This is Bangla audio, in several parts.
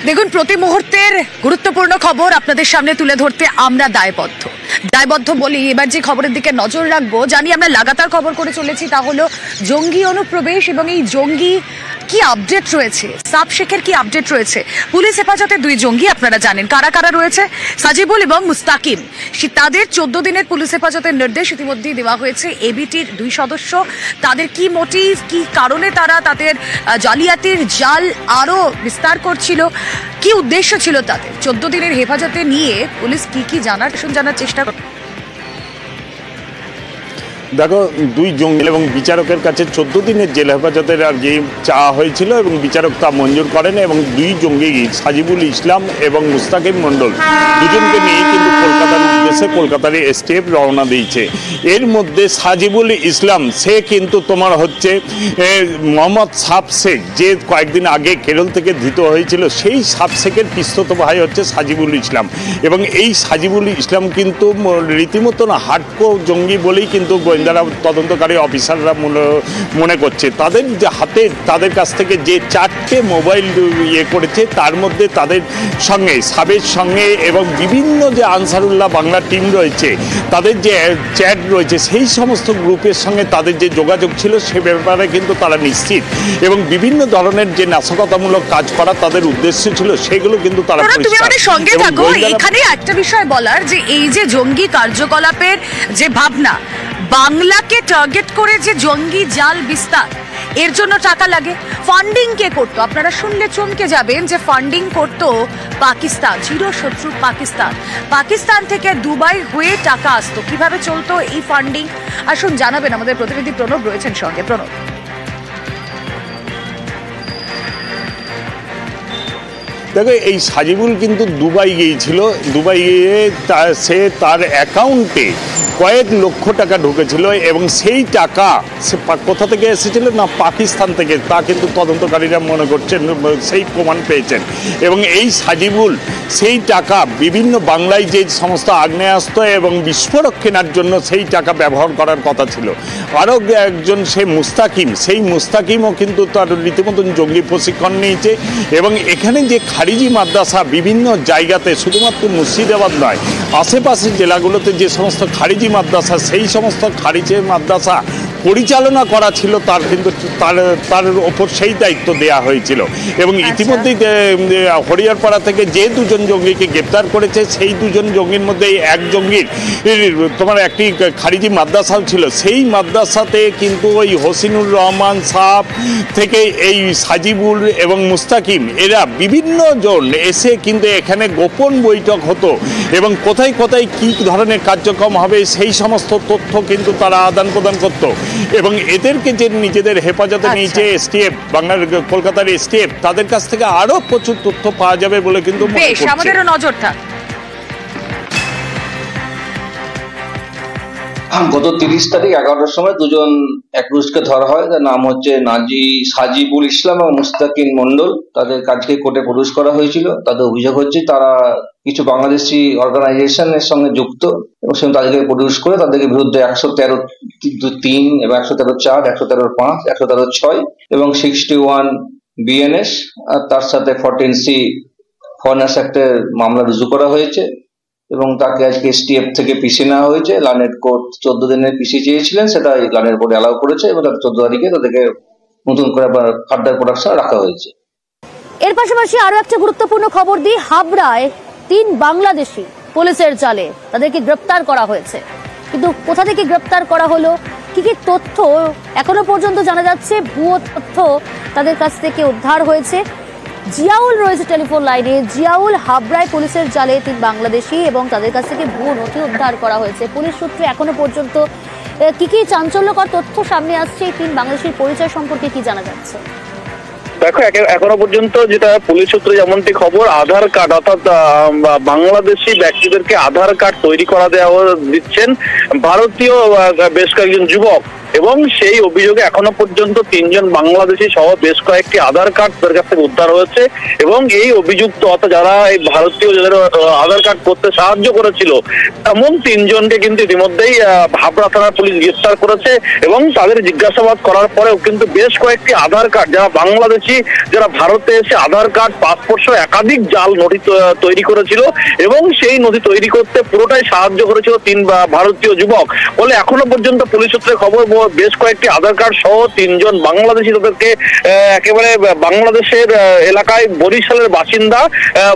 দেখুন, প্রতি মুহূর্তের গুরুত্বপূর্ণ খবর আপনাদের সামনে তুলে ধরতে আমরা দায়বদ্ধ বলি। এবার যে খবরের দিকে নজর রাখবো, জানি আমরা লাগাতার খবর করে চলেছি, তা হলো জঙ্গি অনুপ্রবেশ এবং এই জঙ্গি কি আপডেট রয়েছে, সাব শেখের কি আপডেট রয়েছে। পুলিশ হেফাজতে 2 জঙ্গি, আপনারা জানেন কারা কারা রয়েছে, সাজিবুল এবং মুস্তাকিম। তাদের 14 দিনের পুলিশ হেফাজতের নির্দেশ ইতিমধ্যেই দেওয়া হয়েছে। এবিটির 2 সদস্য, তাদের কি মোটিভ, কি কারণে তারা তাদের জালিয়াতির জাল আরো বিস্তার করছিল, কি উদ্দেশ্য ছিল তাদের, 14 দিনের হেফাজতে নিয়ে পুলিশ কি জানার চেষ্টা করে। দেখো, 2 জঙ্গি এবং বিচারকের কাছে 14 দিনের জেল হেফাজতের আর কি চাওয়া হয়েছিল এবং বিচারক তা মঞ্জুর করেন এবং 2 জঙ্গি সাজিবুল ইসলাম এবং মুস্তাকিম মণ্ডল দুজনকে নিয়ে কিন্তু কলকাতার উদ্দেশ্যে কলকাতার এসটিএফ রওনা দিয়েছে। এর মধ্যে সাজিবুল ইসলাম সে কিন্তু তোমার হচ্ছে মোহাম্মদ সাব শেখ, যে কয়েকদিন আগে কেরল থেকে ধৃত হয়েছিল, সেই সাব শেখের পিস্তত ভাই হচ্ছে সাজিবুল ইসলাম। এবং এই সাজিবুল ইসলাম কিন্তু রীতিমতন হার্ডকোর জঙ্গি বলেই কিন্তু গোয়েন্দারা তদন্তকারী অফিসাররা মনে করছে। তাদের যে হাতে তাদের কাছ থেকে যে 4টে মোবাইল করেছে, তার মধ্যে তাদের সঙ্গে সাবের সঙ্গে এবং বিভিন্ন যে আনসারুল্লাহ বাংলা টিম রয়েছে, তাদের যে চ্যাট রয়েছে, সেই সমস্ত গ্রুপের সঙ্গে তাদের যে যোগাযোগ ছিল সে ব্যাপারে কিন্তু তারা নিশ্চিত। এবং বিভিন্ন ধরনের যে নাশকতামূলক কাজ করা তাদের উদ্দেশ্য ছিল, সেগুলো কিন্তু তারা সঙ্গে থাকো। এখানে একটা বিষয় বলার, যে এই যে জঙ্গি কার্যকলাপের যে ভাবনা, বাংলাকে টার্গেট করে যে জঙ্গি জাল বিস্তার, এর জন্য টাকা লাগে। ফান্ডিং কে করতো? আপনারা শুনলে চমকে যাবেন যে ফান্ডিং করতো পাকিস্তান, চিরশত্রু পাকিস্তান থেকে দুবাই হয়ে টাকা আসতো। কিভাবে চলতো এই ফান্ডিং, আসুন জানাবেন আমাদের প্রতিনিধি প্রণব রয়েছেন সঙ্গে। প্রণব, দেখো, এই সাজিবুল কিন্তু দুবাই গিয়েছিল। দুবাই গিয়ে সে তার অ্যাকাউন্টে কয়েক লক্ষ টাকা ঢুকেছিল এবং সেই টাকা সে কোথা থেকে এসেছিল না, পাকিস্তান থেকে। তা কিন্তু তদন্তকারীরা মনে করছেন, সেই প্রমাণ পেয়েছেন। এবং এই সাজিবুল সেই টাকা বিভিন্ন বাংলায় যে সমস্ত আগ্নেয়াস্ত্র এবং বিস্ফোরক কেনার জন্য সেই টাকা ব্যবহার করার কথা ছিল। আরও একজন সেই মুস্তাকিমও কিন্তু তার রীতিমতন জঙ্গি প্রশিক্ষণ নিয়েছে। এবং এখানে যে খারিজি মাদ্রাসা বিভিন্ন জায়গাতে, শুধুমাত্র মুর্শিদাবাদ নয়, আশেপাশের জেলাগুলোতে যে সমস্ত খারিজি মাদ্রাসা, সেই সমস্ত খারিজি মাদ্রাসা পরিচালনা করা ছিল তার, কিন্তু তার ওপর সেই দায়িত্ব দেয়া হয়েছিল। এবং ইতিমধ্যেই হরিয়ারপাড়া থেকে যে 2 জন জঙ্গিকে গ্রেপ্তার করেছে, সেই 2 জন জঙ্গির মধ্যে এক জঙ্গির তোমার একটি খারিজি মাদ্রাসাও ছিল। সেই মাদ্রাসাতে কিন্তু ওই হসিনুর রহমান সাহ থেকে এই সাজিবুল এবং মুস্তাকিম এরা বিভিন্ন জন এসে কিন্তু এখানে গোপন বৈঠক হতো এবং কোথায় কোথায় কী ধরনের কার্যক্রম হবে সেই সমস্ত তথ্য কিন্তু তারা আদান প্রদান করত। এবং এদেরকে যে নিজেদের হেফাজতে নিয়েছে এসটিএফ, বাংলার কলকাতার এসটিএফ, তাদের কাছ থেকে আরো প্রচুর তথ্য পাওয়া যাবে বলে কিন্তু আমাদেরও নজর থাক। গত 30 তারিখ 11টার সময় 2 জন অ্যাকিউজডকে ধরা হয়। তার নাম হচ্ছে সাজিবুল ইসলাম এবং মুস্তাকিম মণ্ডল। তাদের কাজকে কোর্টে প্রডিউস করা হয়েছিল। তাদের অভিযোগ হচ্ছে তারা কিছু বাংলাদেশি অর্গানাইজেশনের সঙ্গে যুক্ত এবং তাদেরকে প্রডিউস করে তাদেরকে বিরুদ্ধে 113(3) এবং 113(4), 113(5), 113(6) এবং 61 BNS আর তার সাথে 14C ফরেনার্স অ্যাক্টের মামলা রুজু করা হয়েছে এবং তাকে আজকে এসটিএফ থেকে পিসি নেওয়া হয়েছে। লানের কোর্ট 14 দিনের পিসি চেয়েছিলেন, সেটা লানের বোর্ডে অ্যালাউ করেছে এবং 14 তারিখে তাদেরকে নতুন করে আবার ফার্দার প্রোডাকশন রাখা হয়েছে। এর পাশাপাশি আরো একটা গুরুত্বপূর্ণ খবর দিই, হাবড়ায় 3 বাংলাদেশি পুলিশের জালে তাদেরকে গ্রেপ্তার করা হয়েছে। কিন্তু কোথা থেকে গ্রেপ্তার করা হলো, কি কি তথ্য এখনো পর্যন্ত জানা যাচ্ছে, ভুয়ো তথ্য তাদের কাছ থেকে উদ্ধার হয়েছে। জিয়াউল রয়েছে টেলিফোন লাইনে। জিয়াউল, হাবড়ায় পুলিশের জালে 3 বাংলাদেশি এবং তাদের কাছ থেকে ভুয়ো নথি উদ্ধার করা হয়েছে। পুলিশ সূত্রে এখনো পর্যন্ত কি কি চাঞ্চল্যকর তথ্য সামনে আসছে, এই 3 বাংলাদেশির পরিচয় সম্পর্কে কি জানা যাচ্ছে? দেখো, এখনো পর্যন্ত যেটা পুলিশ সূত্রে যেমনটি খবর, আধার কার্ড অর্থাৎ বাংলাদেশি ব্যক্তিদেরকে আধার কার্ড তৈরি করা দিচ্ছেন ভারতীয় বেশ কয়েকজন যুবক। এবং সেই অভিযোগে এখনো পর্যন্ত 3 জন বাংলাদেশি সহ বেশ কয়েকটি আধার কার্ড তাদের কাছ থেকে উদ্ধার হয়েছে এবং এই অভিযুক্ত অর্থাৎ যারা এই ভারতীয় যাদের আধার কার্ড করতে সাহায্য করেছিল এমন 3 জনকে কিন্তু ইতিমধ্যেই হাবড়া থানার পুলিশ গ্রেফতার করেছে এবং তাদের জিজ্ঞাসাবাদ করার পরেও কিন্তু বেশ কয়েকটি আধার কার্ড যারা বাংলাদেশি যারা ভারতে এসে আধার কার্ড পাসপোর্ট সহ একাধিক জাল নথি তৈরি করেছিল এবং সেই নথি তৈরি করতে পুরোটাই সাহায্য করেছিল 3 ভারতীয় যুবক বলে এখনো পর্যন্ত পুলিশ সূত্রে খবর বেশ কয়েকটি আধার কার্ড সহ 3 জন বাংলাদেশি তাদেরকে একেবারে বাংলাদেশের এলাকায় বরিশালের বাসিন্দা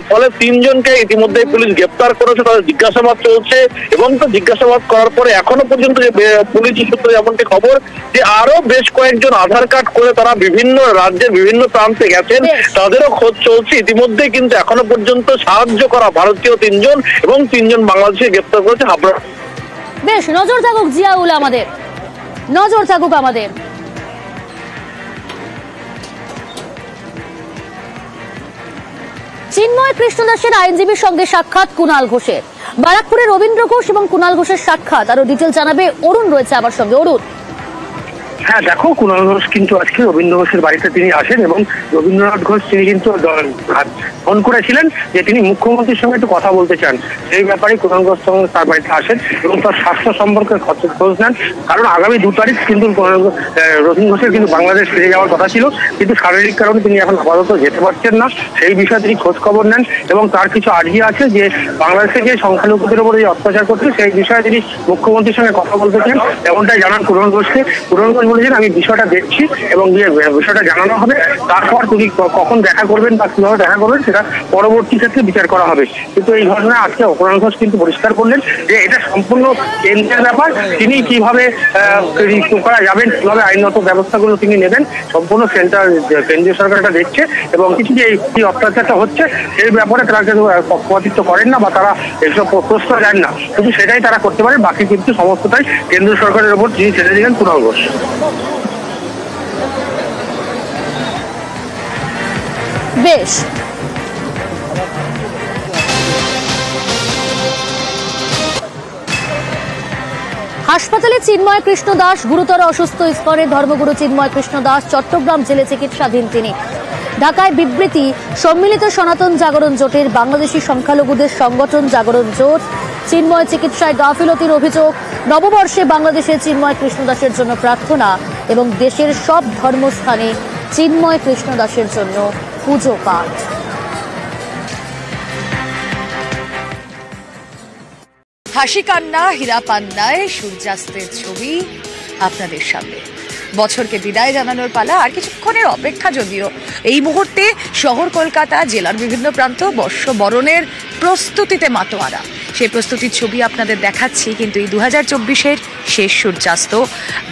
ফলে 3 জনকে ইতিমধ্যে পুলিশ গ্রেফতার করেছে তাদের জিজ্ঞাসাবাদ চলছে এবং তো জিজ্ঞাসাবাদ করার পরে এখনো পর্যন্ত যে পুলিশ সূত্রে যেমনটি খবর যে আরো বেশ কয়েকজন আধার কার্ড করে তারা বিভিন্ন রাজ্যের বিভিন্ন প্রান্তে গেছেন তাদেরও খোঁজ চলছে ইতিমধ্যে কিন্তু এখনো পর্যন্ত সাহায্য করা ভারতীয় 3 জন এবং 3 জন বাংলাদেশি গ্রেফতার করেছে হাবড়া। বেশ, নজর থাকুক জিয়াউল, আমাদের নজর থাকুক আমাদের। চিন্ময় কৃষ্ণ দাসের আইনজীবীর সঙ্গে সাক্ষাৎ কুণাল ঘোষের। বারাকপুরের রবীন্দ্র ঘোষ এবং কুণাল ঘোষের সাক্ষাৎ আরো ডিটেল জানাবে অরুণ, রয়েছে আমার সঙ্গে। অরুণ, হ্যাঁ দেখো, কুণাল ঘোষ কিন্তু আজকে রবীন্দ্র ঘোষের বাড়িতে তিনি আসেন এবং রবীন্দ্রনাথ ঘোষ তিনি কিন্তু ফোন করেছিলেন যে তিনি মুখ্যমন্ত্রীর সঙ্গে একটু কথা বলতে চান। সেই ব্যাপারে কুণাল ঘোষ তার বাড়িতে আসেন এবং তার স্বাস্থ্য সম্পর্কে খোঁজ নেন, কারণ আগামী 2 তারিখ কিন্তু রবীন্দ্র ঘোষের কিন্তু বাংলাদেশ ফিরে যাওয়ার কথা ছিল, কিন্তু শারীরিক কারণে তিনি এখন আপাতত যেতে পারছেন না। সেই বিষয়ে তিনি খোঁজ খবর নেন এবং তার কিছু আর্জি আছে যে বাংলাদেশে যে সংখ্যালঘুদের উপরে যে অত্যাচার করছে সেই বিষয়ে তিনি মুখ্যমন্ত্রীর সঙ্গে কথা বলতে চান, এমনটাই জানান কুণাল ঘোষকে। কুণাল ঘোষ বলেছেন আমি বিষয়টা দেখছি এবং বিষয়টা জানানো হবে, তারপর তিনি কখন দেখা করবেন বা কিভাবে দেখা করবেন সেটা পরবর্তী ক্ষেত্রে বিচার করা হবে। কিন্তু এই ঘটনায় আজকে কুণাল ঘোষ কিন্তু পরিষ্কার করলেন যে এটা সম্পূর্ণ কেন্দ্রের ব্যাপার, তিনি কিভাবে করা যাবেন, কিভাবে আইনগত ব্যবস্থাগুলো তিনি নেবেন সম্পূর্ণ কেন্দ্রীয় সরকার এটা দেখছে এবং কিছু যে এই অত্যাচারটা হচ্ছে সেই ব্যাপারে তারা কিন্তু পক্ষপাতিত্ব করেন না বা তারা এসব প্রশ্রয় দেন না, কিন্তু সেটাই তারা করতে পারে, বাকি কিন্তু সমস্তটাই কেন্দ্র সরকারের উপর তিনি ছেড়ে দিলেন কুণাল ঘোষ। বেশ, হাসপাতালে চিন্ময় কৃষ্ণ দাস গুরুতর অসুস্থ। ইসকনের ধর্মগুরু চিন্ময় কৃষ্ণ দাস চট্টগ্রাম জেলে চিকিৎসাধীন তিনি। ঢাকায় বিবৃতি, সম্মিলিত সনাতন জাগরণ জোটের বাংলাদেশি সংখ্যালঘুদের সংগঠন জাগরণ জোট চিন্ময় চিকিৎসায় গাফিলতির অভিযোগ। নববর্ষে বাংলাদেশে চিন্ময় কৃষ্ণ দাসের জন্য প্রার্থনা এবং দেশের সব ধর্মস্থানে চিন্ময় কৃষ্ণ দাসের জন্য পুজো পাঠ। হাসি কান্না হীরা পান্নায় সূর্যাস্তের ছবি আপনাদের সামনে। বছরকে বিদায় জানানোর পালা, আর কিছুক্ষণের অপেক্ষা। যদিও এই মুহূর্তে শহর কলকাতা, জেলার বিভিন্ন প্রান্ত বর্ষবরণের প্রস্তুতিতে মাতোয়ারা। সেই প্রস্তুতির ছবি আপনাদের দেখাচ্ছি, কিন্তু এই 2024-এর শেষ সূর্যাস্ত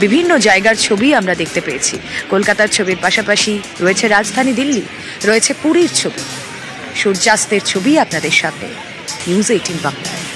বিভিন্ন জায়গার ছবি আমরা দেখতে পেয়েছি। কলকাতার ছবির পাশাপাশি রয়েছে রাজধানী দিল্লি, রয়েছে পুরীর ছবি। সূর্যাস্তের ছবি আপনাদের সামনে নিউজ 18 বাংলায়।